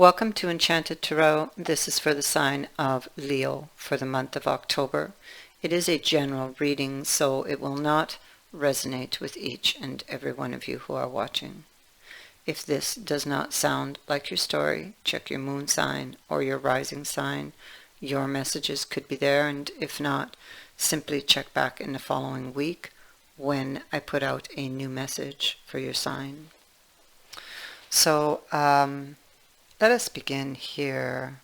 Welcome to Enchanted Tarot. This is for the sign of Leo for the month of October. It is a general reading, so it will not resonate with each and every one of you who are watching. If this does not sound like your story, check your moon sign or your rising sign. Your messages could be there, and if not, simply check back in the following week when I put out a new message for your sign. So, let us begin here.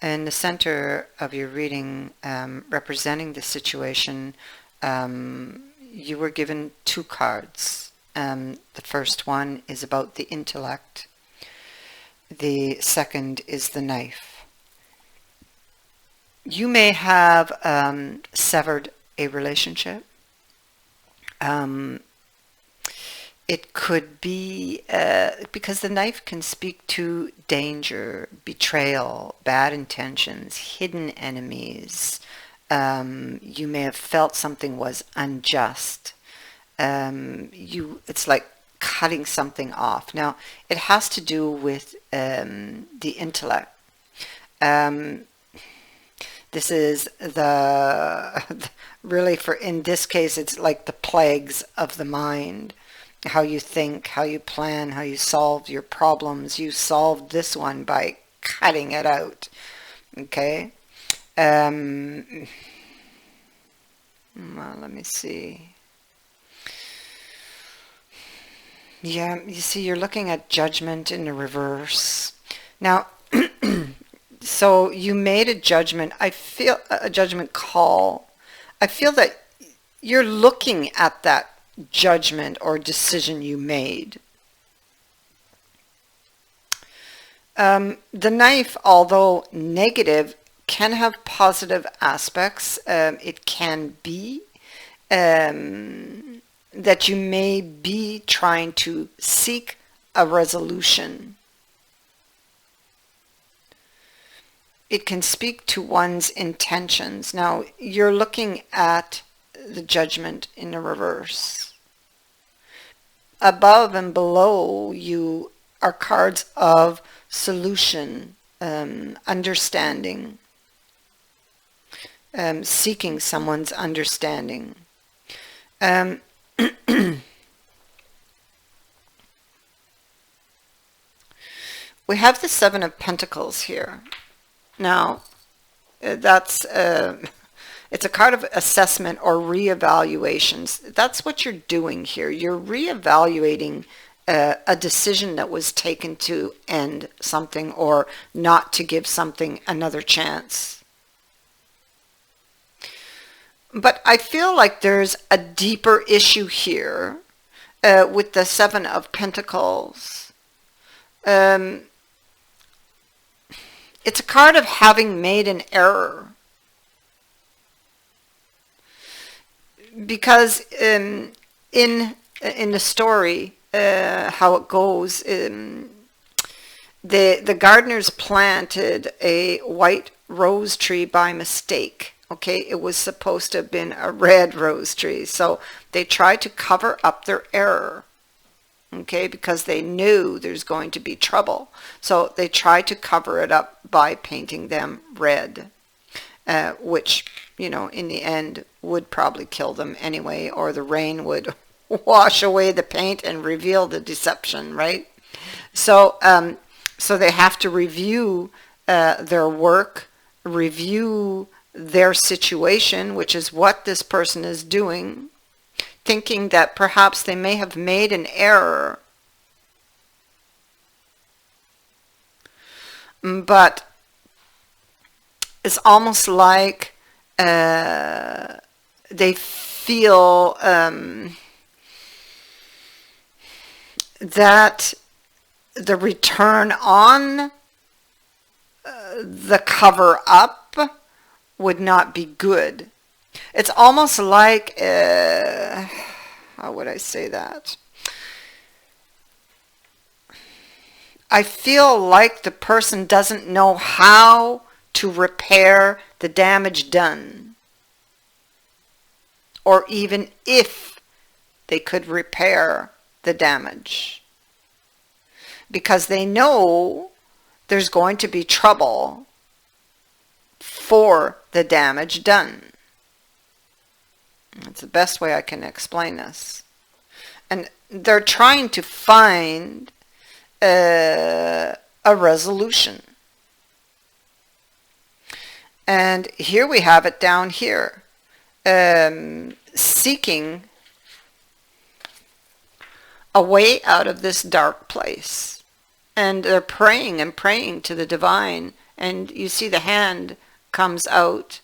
In the center of your reading, representing the situation, you were given two cards. The first one is about the intellect. The second is the knife. You may have severed a relationship. It could be because the knife can speak to danger, betrayal, bad intentions, hidden enemies. You may have felt something was unjust. It's like cutting something off. Now, it has to do with the intellect. This is really, for in this case, it's like the plagues of the mind. How you think, how you plan, how you solve your problems. You solved this one by cutting it out. Okay? Well, let me see. Yeah, you see, you're looking at judgment in the reverse. Now, so you made a judgment. I feel a judgment call. I feel that you're looking at that judgment or decision you made. The knife, although negative, can have positive aspects. It can be that you may be trying to seek a resolution. It can speak to one's intentions. Now, you're looking at the judgment in the reverse. Above and below you are cards of solution, understanding, seeking someone's understanding. We have the Seven of Pentacles here. Now, that's it's a card of assessment or reevaluations. That's what you're doing here. You're reevaluating a decision that was taken to end something or not to give something another chance. But I feel like there's a deeper issue here with the Seven of Pentacles. It's a card of having made an error. Because in the story, how it goes, the gardeners planted a white rose tree by mistake. Okay, it was supposed to have been a red rose tree, so they tried to cover up their error. Okay, because they knew there's going to be trouble, so they tried to cover it up by painting them red, which, you know, in the end would probably kill them anyway, or the rain would wash away the paint and reveal the deception, right? So so they have to review their work, review their situation, which is what this person is doing, thinking that perhaps they may have made an error. But it's almost like they feel that the return on the cover up would not be good. It's almost like, how would I say that? I feel like the person doesn't know how to repair the damage done, or even if they could repair the damage, because they know there's going to be trouble for the damage done. That's the best way I can explain this. And they're trying to find a resolution. And here we have it down here. Seeking a way out of this dark place. And they're praying and praying to the divine. And you see the hand comes out.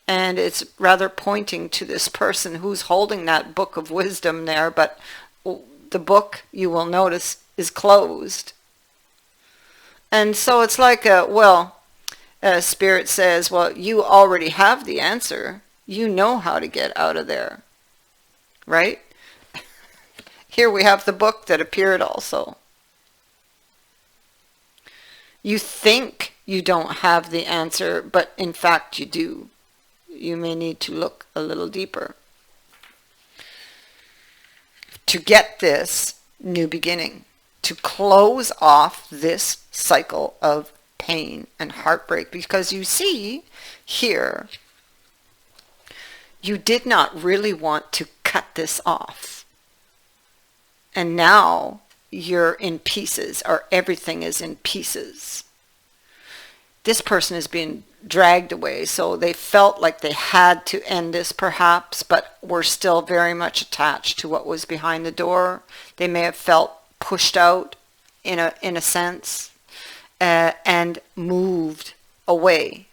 And it's rather pointing to this person who's holding that book of wisdom there. But the book, you will notice, is closed. And so it's like, Spirit says, well, you already have the answer. You know how to get out of there. Right? Here we have the book that appeared also. You think you don't have the answer, but in fact you do. You may need to look a little deeper to get this new beginning, to close off this cycle of pain and heartbreak. Because you see here, you did not really want to cut this off. And now you're in pieces, or everything is in pieces. This person is being dragged away, so they felt like they had to end this perhaps, but were still very much attached to what was behind the door. They may have felt pushed out in a sense, and moved away.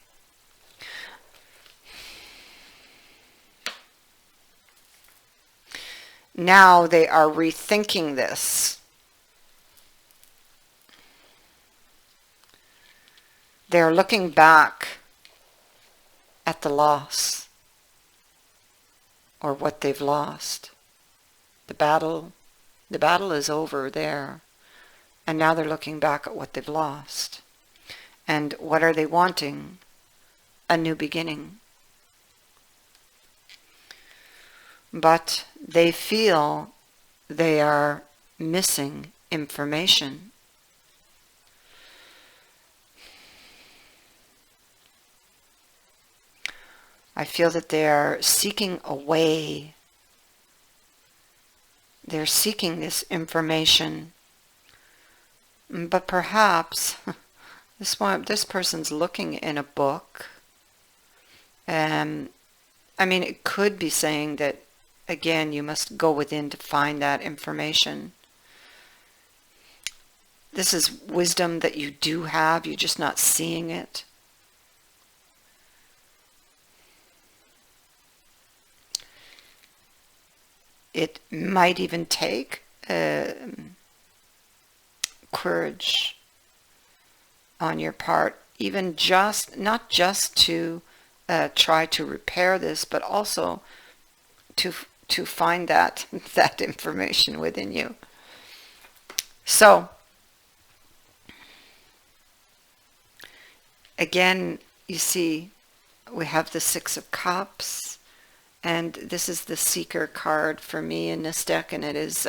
Now they are rethinking this. They're looking back at the loss, or what they've lost. The battle is over there. And now they're looking back at what they've lost. And what are they wanting? A new beginning. But they feel they are missing information. I feel that they are seeking a way. They're seeking this information. But perhaps this person's looking in a book. It could be saying that, again, you must go within to find that information. This is wisdom that you do have, you're just not seeing it. It might even take courage on your part, even not just to try to repair this, but also to find that information within you. So again, you see, we have the Six of Cups, and this is the Seeker card for me in this deck, and it is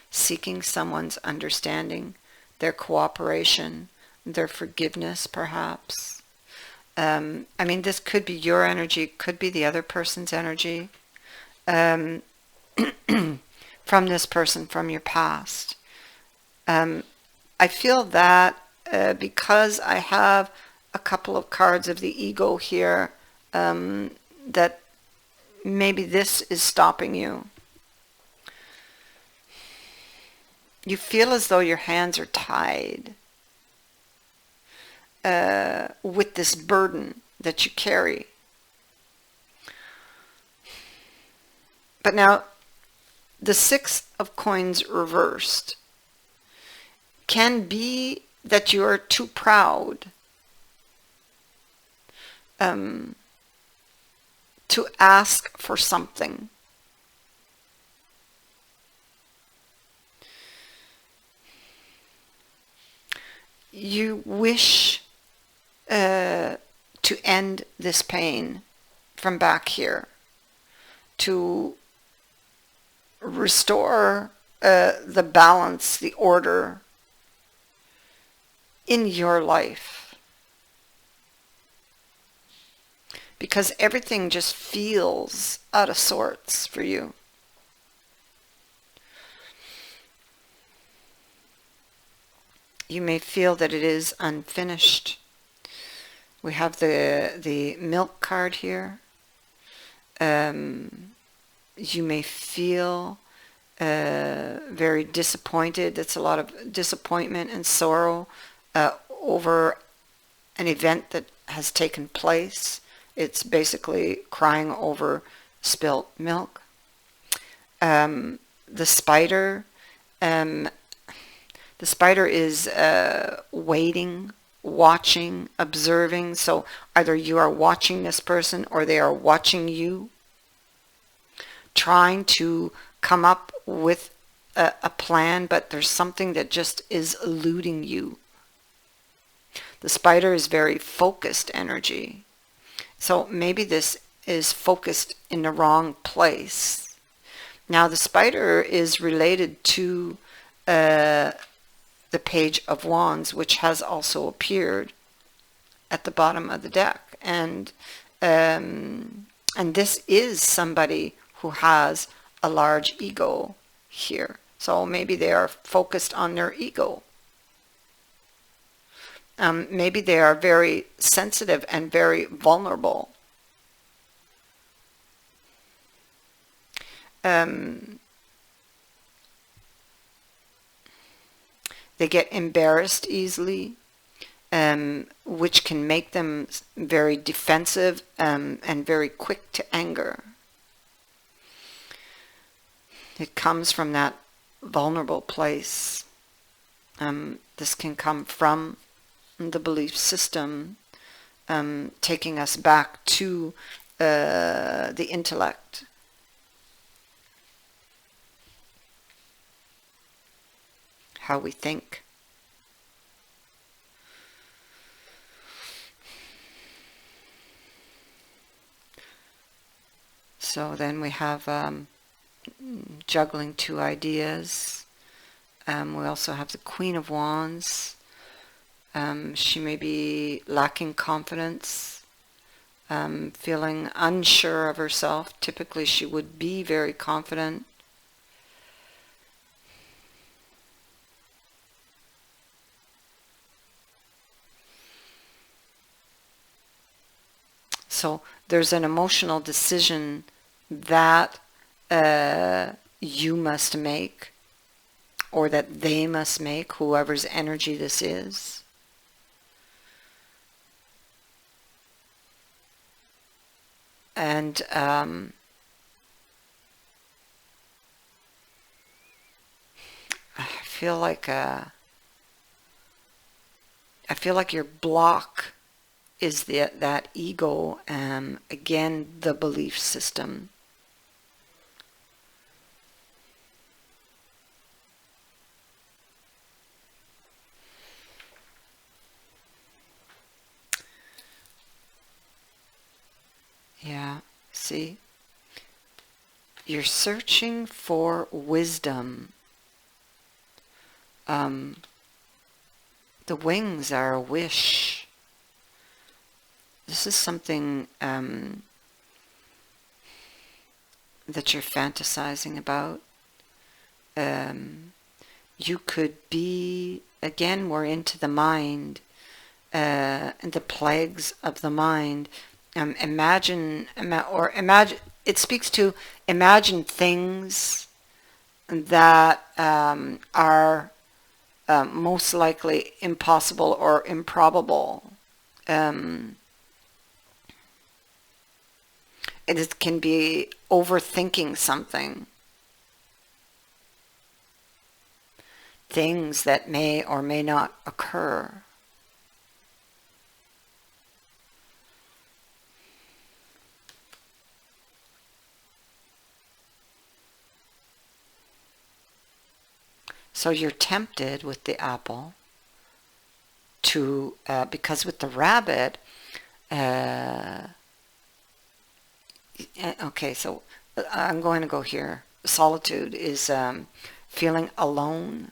seeking someone's understanding, their cooperation, their forgiveness, perhaps. This could be your energy, could be the other person's energy, from this person, from your past. I feel that because I have a couple of cards of the ego here, that maybe this is stopping you. You feel as though your hands are tied with this burden that you carry. But now, the Six of Coins reversed can be that you are too proud to ask for something. You wish to end this pain from back here, to restore the balance, the order, in your life, because everything just feels out of sorts for you. You may feel that it is unfinished. We have the milk card here. You may feel very disappointed. That's a lot of disappointment and sorrow over an event that has taken place. It's basically crying over spilt milk. The spider, the spider is waiting, watching, observing. So either you are watching this person or they are watching you, trying to come up with a plan, but there's something that just is eluding you. The spider is very focused energy. So maybe this is focused in the wrong place. Now the spider is related to the Page of Wands, which has also appeared at the bottom of the deck. And this is somebody who has a large ego here. So maybe they are focused on their ego. Maybe they are very sensitive and very vulnerable. They get embarrassed easily, which can make them very defensive and very quick to anger. It comes from that vulnerable place. This can come from the belief system, taking us back to the intellect. How we think. So then we have juggling two ideas. We also have the Queen of Wands. She may be lacking confidence, feeling unsure of herself. Typically she would be very confident. So there's an emotional decision that you must make, or that they must make, whoever's energy this is. And I feel like your block is that ego, again, the belief system. Yeah, see? You're searching for wisdom. The wings are a wish. This is something that you're fantasizing about. You could be, again, we're into the mind, and the plagues of the mind. Imagine, it speaks to imagine things that are most likely impossible or improbable. It can be overthinking something. Things that may or may not occur. So you're tempted with the apple to, because with the rabbit, okay, so I'm going to go here. Solitude is feeling alone,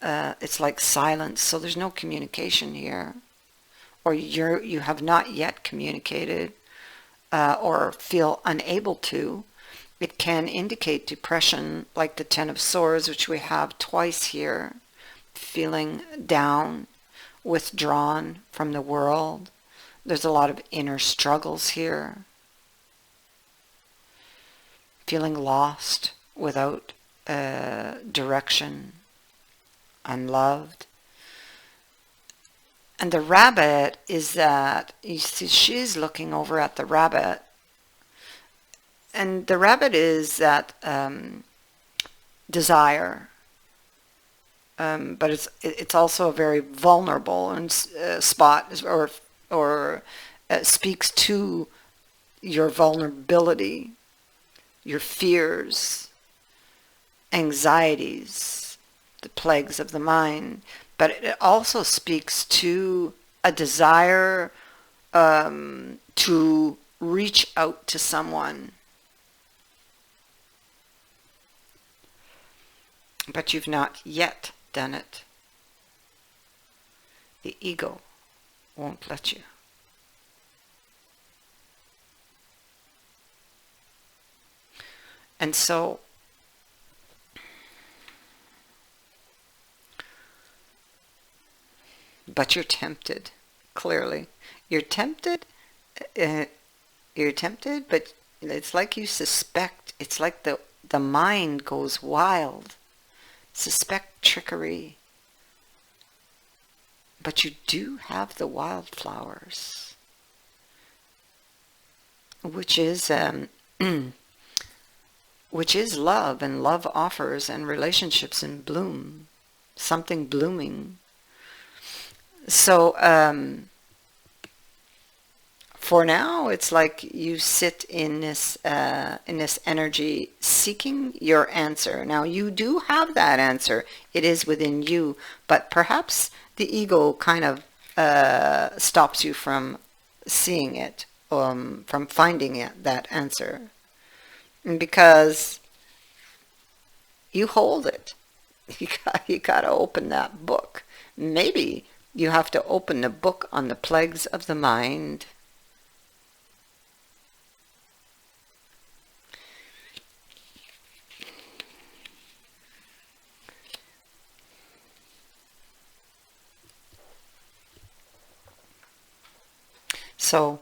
it's like silence, so there's no communication here, or you have not yet communicated, or feel unable to. It can indicate depression, like the Ten of Swords, which we have twice here, feeling down, withdrawn from the world. There's a lot of inner struggles here, feeling lost, without direction, unloved. And the rabbit is that, you see, she's looking over at the rabbit, and the rabbit is that desire, but it's also a very vulnerable and spot, or speaks to your vulnerability, your fears, anxieties, the plagues of the mind. But it also speaks to a desire to reach out to someone. But you've not yet done it. The ego won't let you. And so, but you're tempted, clearly. You're tempted, but it's like you suspect, it's like the mind goes wild. Suspect trickery. But you do have the wildflowers, which is which is love, and love offers, and relationships in bloom, something blooming. So for now, it's like you sit in this energy, seeking your answer. Now, you do have that answer. It is within you, but perhaps the ego kind of stops you from seeing it, from finding it, that answer, because you hold it. You got to open that book. Maybe you have to open the book on the plagues of the mind. So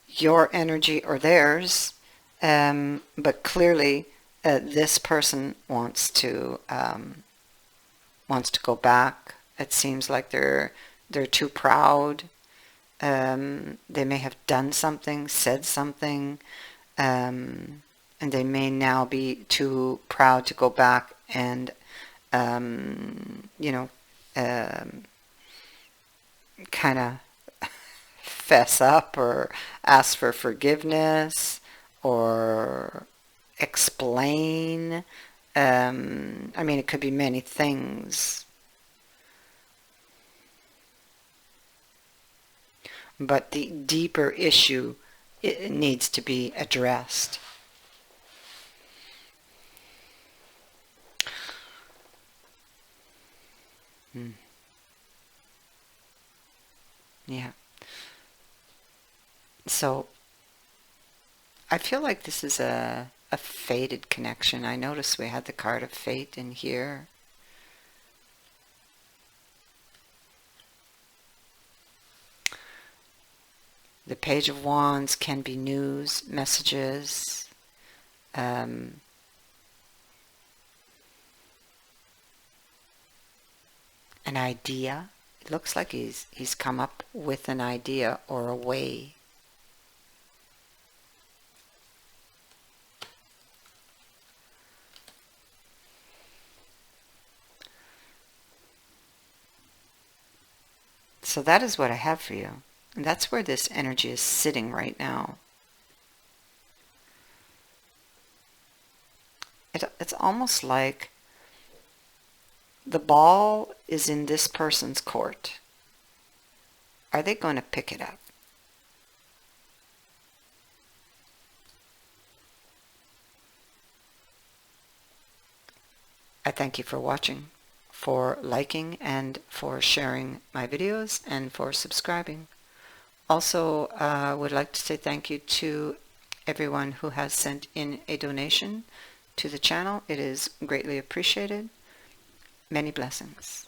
your energy or theirs, but clearly this person wants to go back. It seems like they're too proud. They may have done something, said something, and they may now be too proud to go back and kind of fess up or ask for forgiveness or explain. I mean, it could be many things. But the deeper issue, it needs to be addressed. Yeah. So I feel like this is a fated connection. I noticed we had the card of fate in here. The Page of Wands can be news, messages, an idea. It looks like he's come up with an idea or a way. So that is what I have for you. And that's where this energy is sitting right now. It's almost like the ball is in this person's court. Are they going to pick it up? I thank you for watching. for liking and for sharing my videos and for subscribing. Also, I would like to say thank you to everyone who has sent in a donation to the channel. It is greatly appreciated. Many blessings.